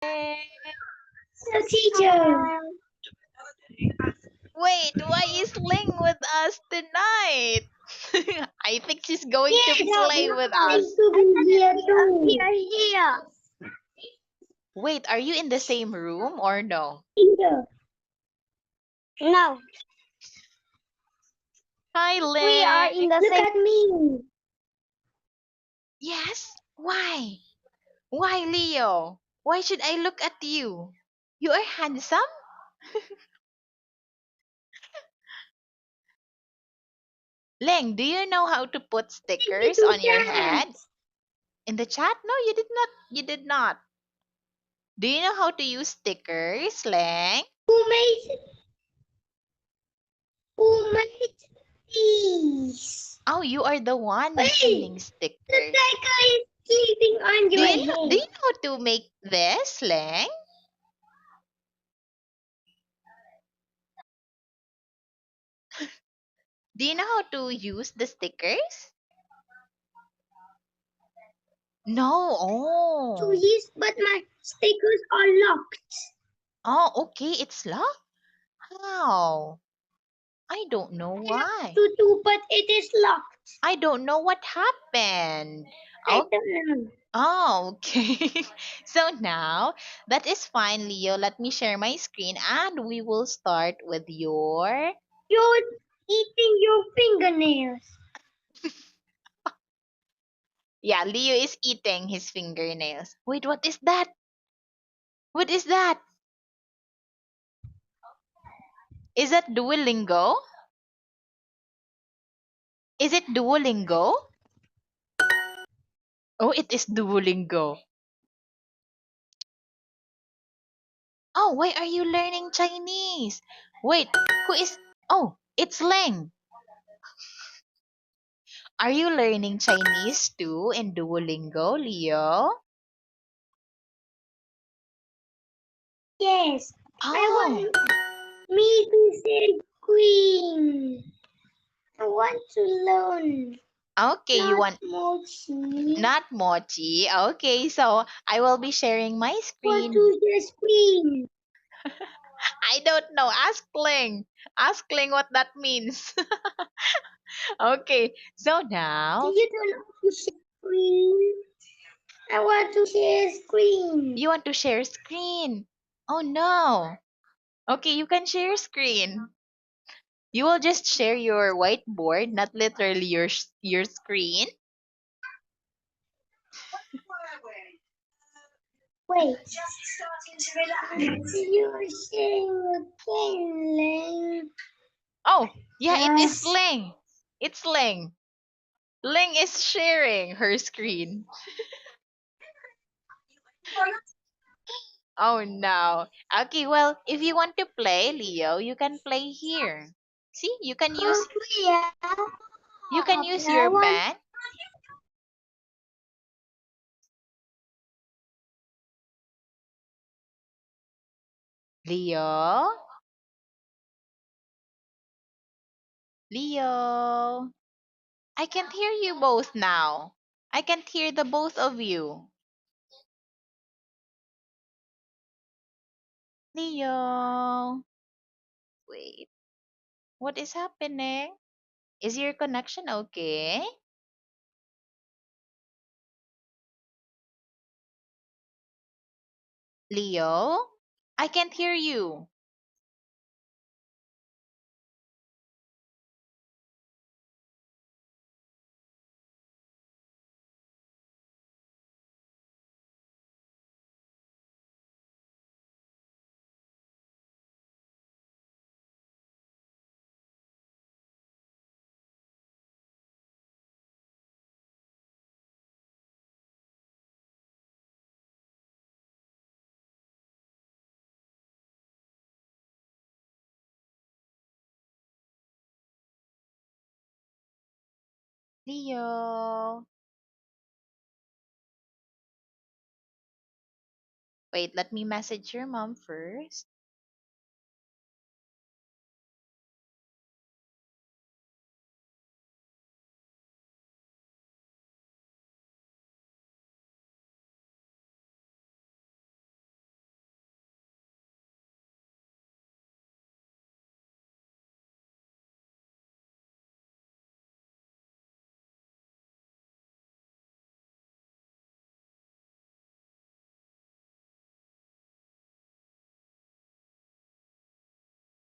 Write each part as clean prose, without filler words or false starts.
Hello, teacher. Wait, why is Ling with us tonight? I think she's going to Yes, play with us. nice to be here too. Here. Wait, are you in the same room or no? Here. No, Hi, we are Ling. in the Look same. Look at me. Yes? Why? Why, Leo? Why should I look at you? You are handsome? Ling, do you know how to put stickers on your head? In the chat? No, you did not. You did not. Do you know how to use stickers, Ling? Who made? Who made these? Oh, you are the one Wait, sending the stickers. tiger is sleeping on Do your you know, head. do you know how to make this, Ling? Do you know how to use the stickers? No. To Oh. use, but my stickers are locked. Oh, okay. It's locked. How? I don't know I have why. to do, but it is locked. I don't know what happened. I Oh, don't know. oh, okay. So now, that is fine, Leo. Let me share my screen and we will start with your... You're eating your fingernails. Yeah, Leo is eating his fingernails. Wait, what is that? What is that? Is that Duolingo? Is it Duolingo? Oh, it is Duolingo. Oh, why are you learning Chinese? Wait, who is... Oh, it's Leng. Are you learning Chinese too in Duolingo, Leo? Yes. I Oh, want me to say queen. I want to learn. okay, you Not want... mochi. Not mochi. Okay, so I will be sharing my Want screen. to say queen. I don't know. Ask Ling. Ask Ling what that means. Okay, so now You don't know to say queen. I want to share screen. you want to share screen. Oh no. Okay, you can share screen. You will just share your whiteboard, not literally your screen. Wait. You're sharing again, Lane. Oh, yeah, it is Yes. Ling. It's Ling. Ling is sharing her screen. Oh no. Okay, well, if you want to play, Leo, you can play here. See, Yeah. you can use I your want. pen. Leo, Leo. I can't hear you both now. I can't hear the both of you. Leo. Wait, what is happening? Is your connection okay? Leo, I can't hear you. Leo. Wait, let me message your mom first.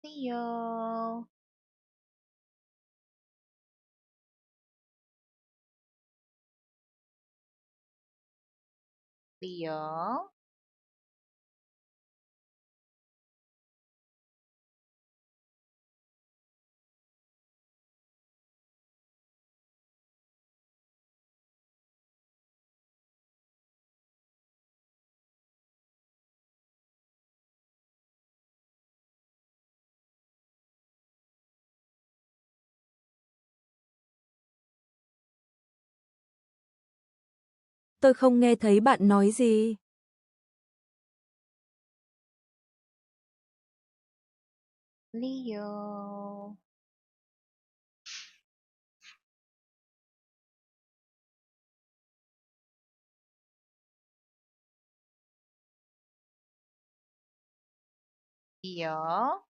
Leo. Leo. Tôi không nghe thấy bạn nói gì. Leo. Leo.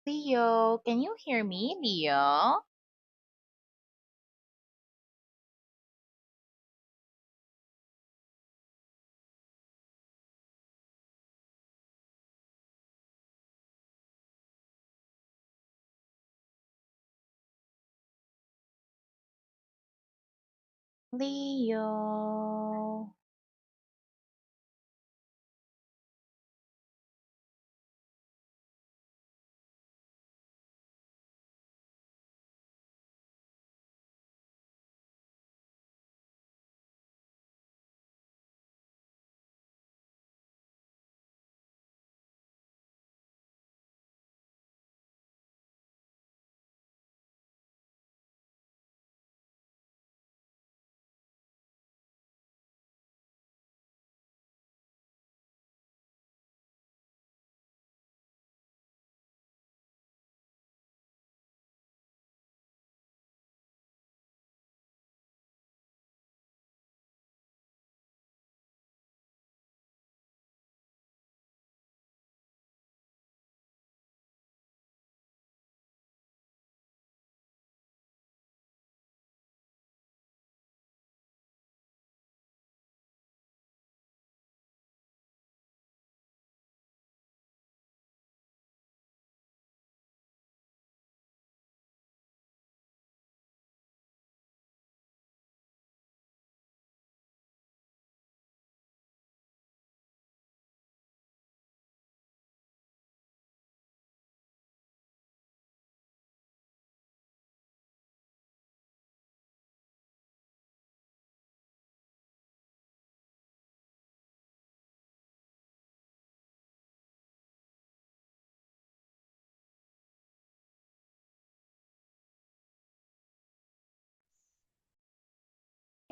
Leo, can you hear me, Leo? Leo.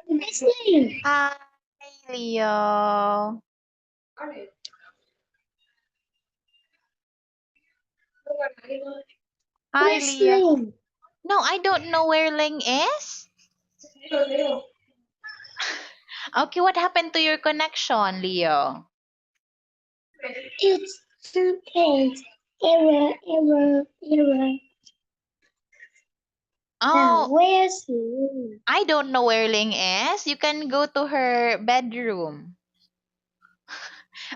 Listening. Hi, Leo. Hi, Leo. Listening. No, I don't know where Ling is. Okay, what happened to your connection, Leo? It's something. Error. Now, Oh, where's you? I don't know where Ling is. You can go to her bedroom.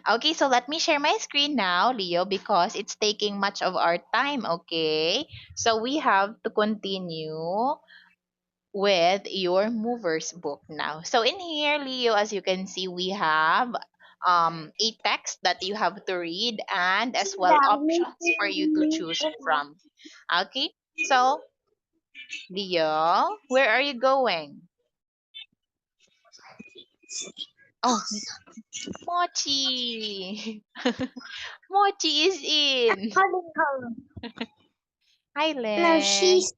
Okay, so let me share my screen now, Leo, because it's taking much of our time, okay? So we have to continue with your movers book now. So in here, Leo, as you can see, we have a text that you have to read and as well options for you to choose from. Okay, so Leo, where are you going? Oh, Mochi. Mochi is in. Calling her. Hi, No, Len. she's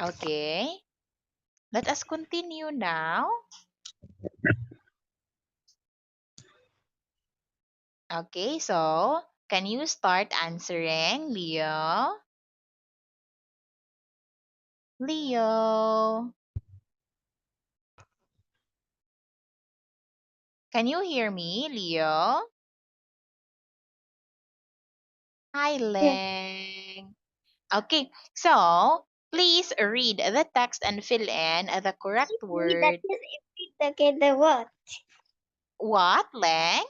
Okay. Let us continue now. Okay, so can you start answering, Leo? Leo, can you hear me, Leo? Hi, Yes. Leng. Okay, so please read the text and fill in the correct That word. is okay, the what? What, Leng?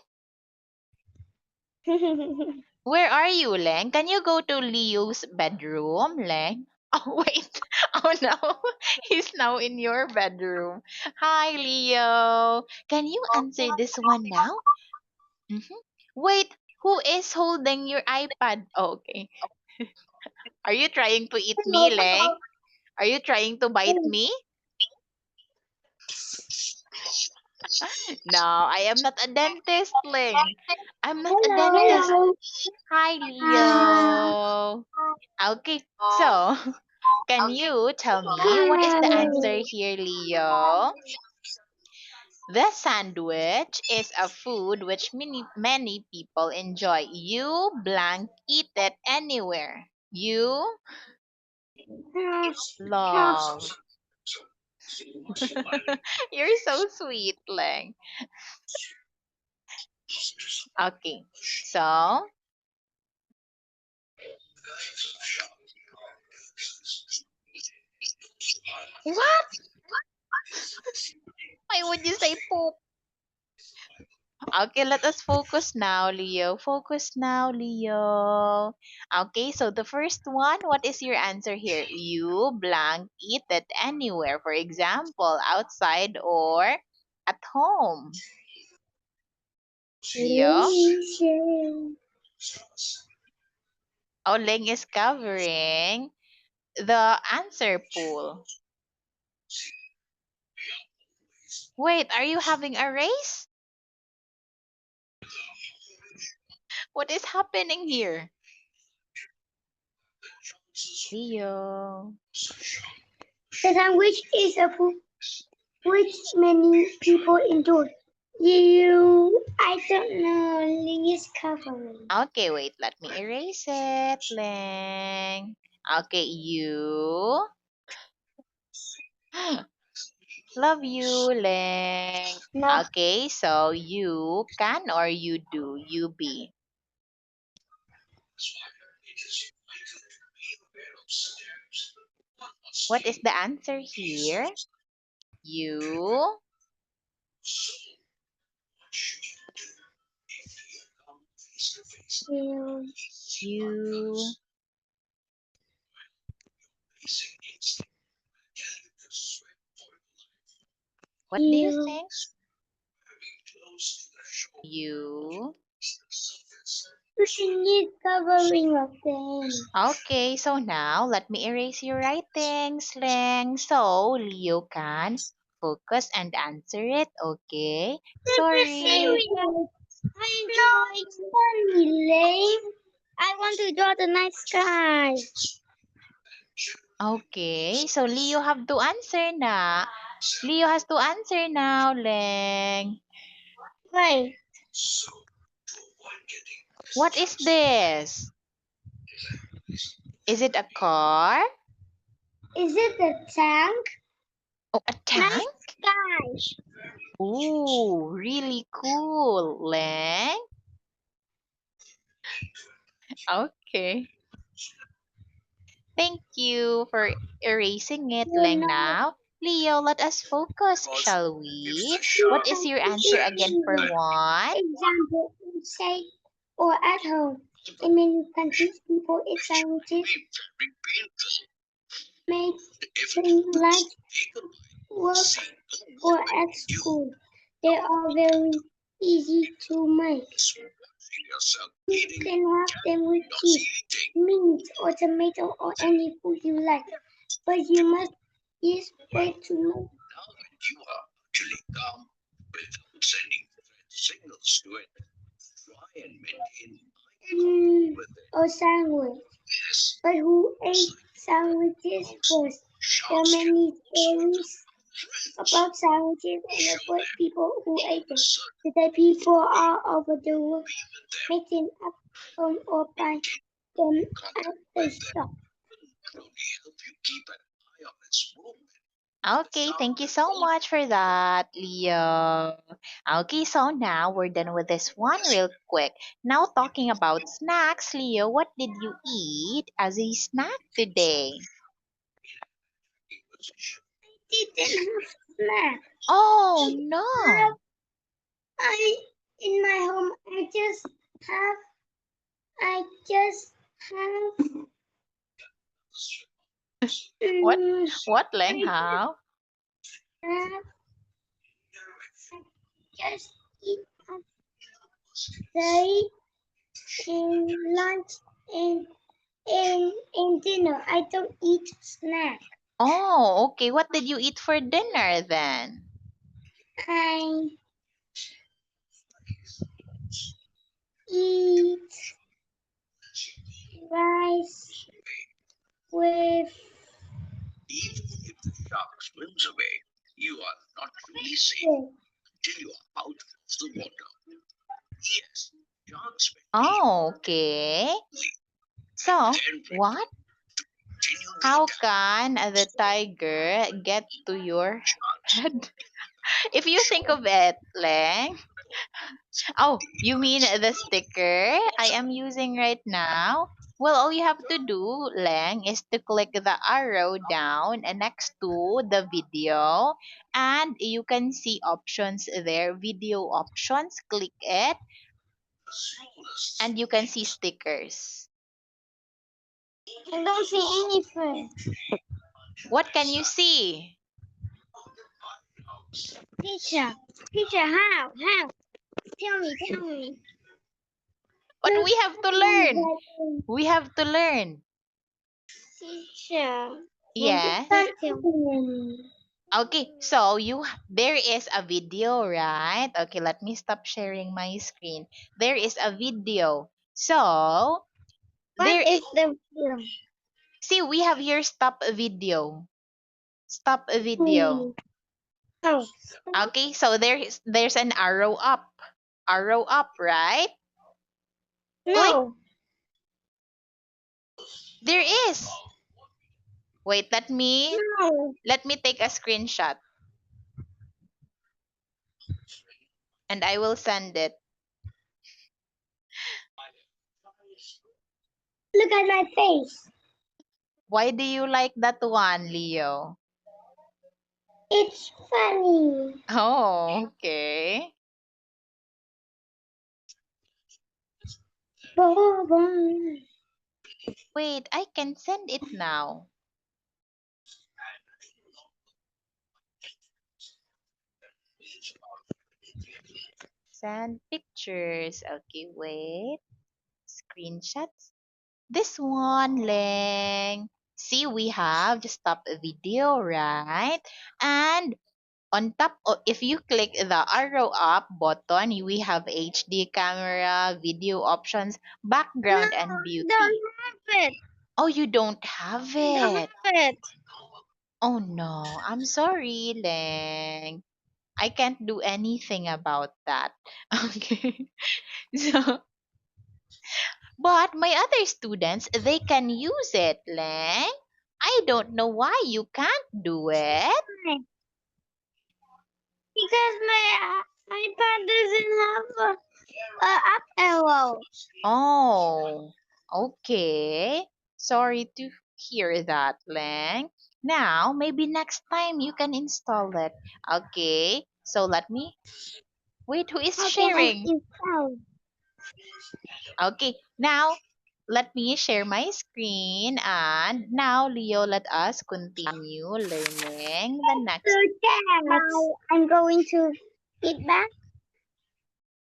Where are you, Leng? Can you go to Leo's bedroom, Leng? Oh, wait. Oh, no. He's now in your bedroom. Hi, Leo. Can you answer this one now? Mm-hmm. Wait, who is holding your iPad? Oh, okay. Are you trying to eat me, Leng? Are you trying to bite me? No, I am not a dentist, Leng. I'm not a dentist. Hello. Hi, Leo. Okay, so can you tell me what is the answer Hello. here, Leo? The sandwich is a food which many people enjoy. You blank eat it anywhere. You love. You're so sweet, Leng. Okay, so what? Why would you say poop? Okay, let us focus now, Leo. Focus now, Leo. Okay, so the first one, what is your answer here? You blank eat it anywhere. For example, outside or at home. Leo? Oling is covering the answer pool. Wait, are you having a race? What is happening here? Leo. The sandwich is a food which many people enjoy. I don't know, Ling is covering. Okay, wait, let me erase it. Leng. Okay, you. Love you, Leng. No, Okay, so you can or you do, you be. What is the answer here? You, you, you. What do you you, think? You. Ling is covering of them. Okay, so now let me erase your writings, Leng. So Leo can focus and answer it, okay? Sorry. I enjoy. Sorry, Ling. I want to draw the night sky. Okay, so Leo have to answer na. Leo has to answer now, Leng. Wait, What is this? Is it a car? is it the tank? Oh, a Night tank? sky. Ooh, really cool, Leng. Okay. Thank you for erasing it, You Leng, know, now. Leo, let us focus, shall we? What is your answer again for one? example, inside or at home. In many countries, people eat sandwiches made during lunch, work, or at school. They are very easy to make. You can have them with cheese, meat, or tomato, or any food you like. But you must use way to make a sandwich. But who ate sandwiches first? There are many theories. about sandwiches and the poor people who ate them. Today people all over the world making up home or buy them at the shop. Okay, thank you so much for that, Leo. Okay, so now we're done with this one real quick. Now talking about snacks, Leo, what did you eat as a snack today? Didn't have snack. Oh no. I in my home I just have What? mm, What, Leng I Hao? have just eat at day in lunch and in dinner. I don't eat snack. Oh, okay. What did you eat for dinner then? I eat rice with Oh, okay. So, what? How can the tiger get to your head? If you think of it, Leng. Oh, you mean the sticker I am using right now? Well, all you have to do, Leng, is to click the arrow down next to the video, and you can see options there, video options. Click it, and you can see stickers. I don't see anything. What can you see? Teacher, how? Tell me. But we have to learn. We have to learn. Teacher, Yes. tell me. Okay, so there is a video, right? Okay, let me stop sharing my screen. There is a video. So, there What is the film? see we have here stop video. Stop video. Oh, Okay, so there's an arrow up. Arrow up, right? Click. no. There is. Wait, No. let me take a screenshot and I will send it. Look at my face. Why do you like that one, Leo? It's funny. Oh, okay. Boom. Wait, I can send it now. Send pictures. Okay, wait. Screenshots. This one, Leng. See, we have just stop a video, right? And on top, if you click the arrow up button, we have HD camera, video options, background, and beauty. Don't have it. Oh, you don't have Don't it. have it. Oh no, I'm sorry, Leng. I can't do anything about that. Okay. So, but my other students, they can use it, Leng. I don't know why you can't do it. Because my iPad doesn't have a up arrow. Oh, okay. Sorry to hear that, Leng. Now, maybe next time you can install it. Okay. So let me. Wait, who is How can I sharing? install? Okay. Now, let me share my screen. And now, Leo, let us continue learning the next. Now I'm going to get back.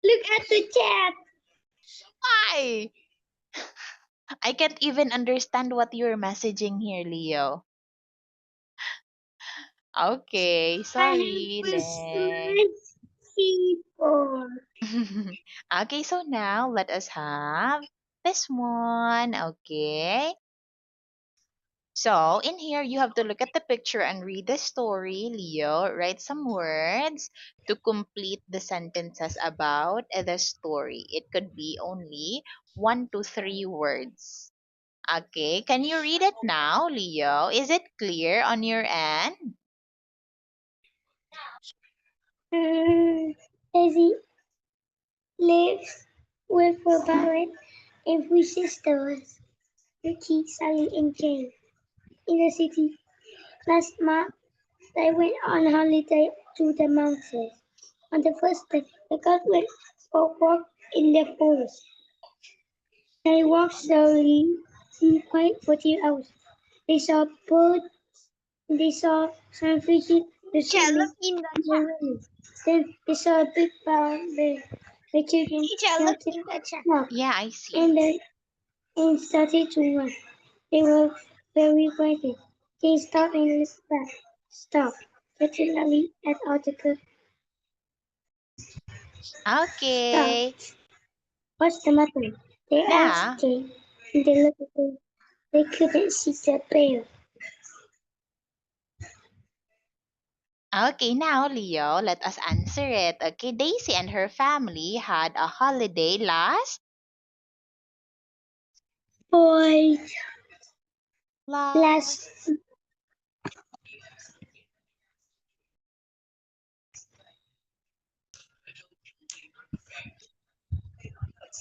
Look at the chat. Hi! I can't even understand what you're messaging here, Leo. Okay, sorry, I have a Leng. smart keyboard. Okay, so now let us have this one. Okay. So in here, you have to look at the picture and read the story. Leo, write some words to complete the sentences about the story. It could be only 1 to 3 words. Okay, can you read it now, Leo? Is it clear on your end? Daisy lives with her parents and three sisters, Ricky, Sally, and Jane, in the city. Last month, they went on holiday to the mountains. On the first day, the girls went for a walk in the forest. They walked slowly, quite for 2 hours. They saw birds, they saw some fishes, the swimming in the rain. Then they saw a big brown bear. The children walked, Yeah, I see. and started to run. They were very frightened. They stopped and looked back. Stop. Particularly at article. Stop. Okay. What's the matter? They Now, asked Jane. And they looked at them. They couldn't see the bear. okay, now, Leo, let us answer it. Okay, Daisy and her family had a holiday Boy, last last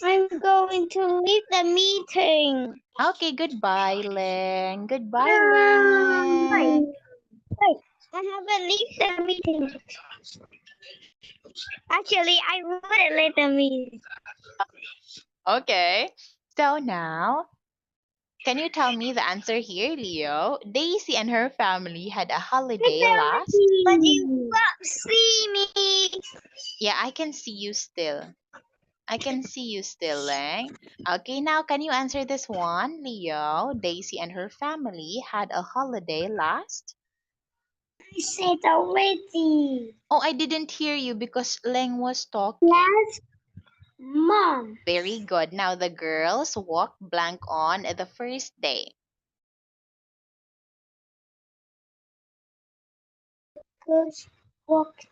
I'm going to leave the meeting. Okay, goodbye, Len. Goodbye, Wait, Len. I haven't left the meeting. Actually, I wouldn't leave the meeting. Okay. So now, can you tell me the answer here, Leo? Daisy and her family had a holiday last. But you won't see me. Yeah, I can see you still. I can see you still, Leng. Okay, now can you answer this one, Leo? Daisy and her family had a holiday last. I said already. Oh, I didn't hear you because Leng was talking. Last month. Very good. Now the girls walked blank on the first day. Girls walked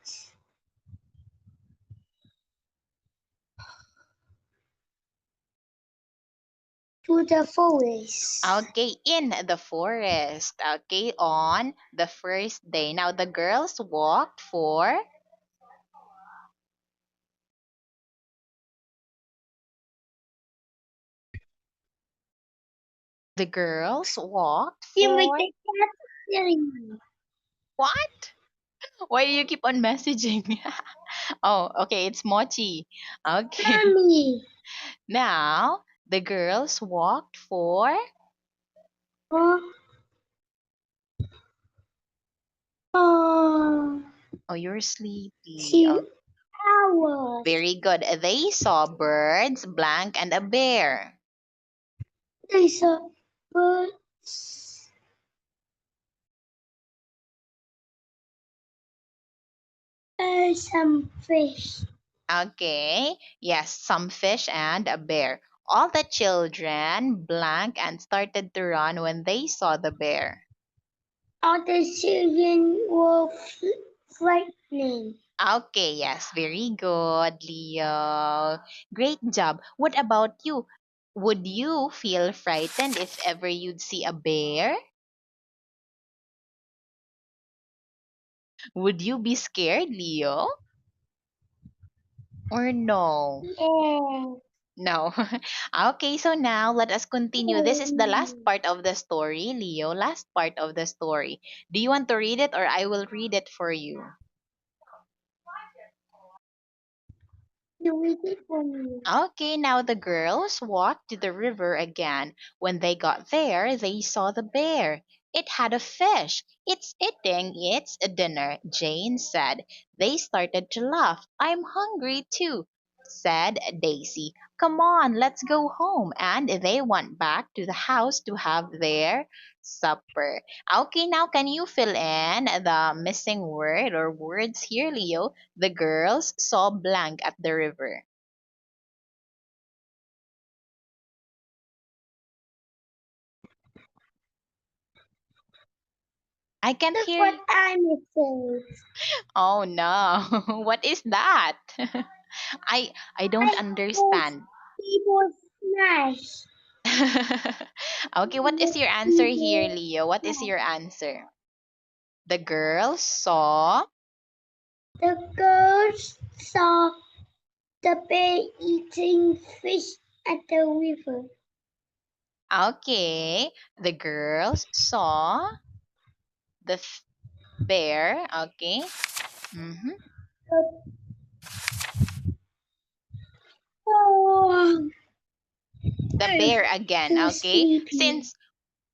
to the forest. Okay, in the forest. Okay, on the first day. Now the girls walked for the girls walked You make for the cat silly. what? Why do you keep on messaging? Oh, okay, it's Mochi. Okay. Mommy. Now the girls walked for Oh, oh, oh, you're sleepy. Oh, 2 hours. very good. They saw birds, blank, and a bear. They saw birds and some fish. Okay. Yes, some fish and a bear. All the children blank and started to run when they saw the bear. All the children were frightening. Okay, yes, very good, Leo. Great job. What about you? Would you feel frightened if ever you'd see a bear? Would you be scared, Leo? Or no? Yeah. No. Okay, so now let us continue. This is the last part of the story, Leo. Last part of the story. Do you want to read it or I will read it for you? You read it for me. Okay, now the girls walked to the river again. When they got there, they saw the bear. It had a fish. It's eating its dinner, Jane said. They started to laugh. I'm hungry too, said Daisy. Come on, let's go home. And they went back to the house to have their supper. Okay, now can you fill in the missing word or words here, Leo? The girls saw blank at the river. I can't That's hear what you. I'm saying. Oh no. What is that? I don't I was understand. people smash. Okay, what is your answer here, Leo? What is your answer? The girl saw. The girls saw the bear eating fish at the river. Okay, the girls saw the bear. Okay. Mm-hmm. Oh, The I'm bear again. too Okay. sleepy. Since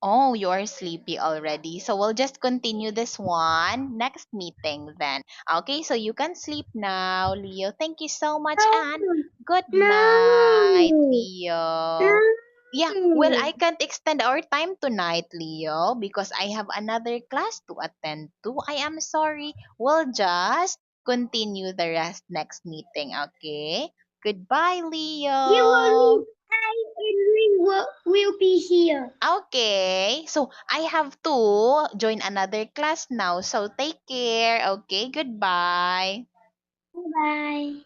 oh, you're sleepy already. So we'll just continue this one next meeting then. Okay, so you can sleep now, Leo. Thank you so much and good night, No, Leo. Yeah, well, no. I can't extend our time tonight, Leo, because I have another class to attend to. I am sorry. We'll just continue the rest next meeting, okay? Goodbye, You will Leo. leave. I and Ring will be here. Okay, so I have to join another class now. So take care. Okay, goodbye. Bye bye.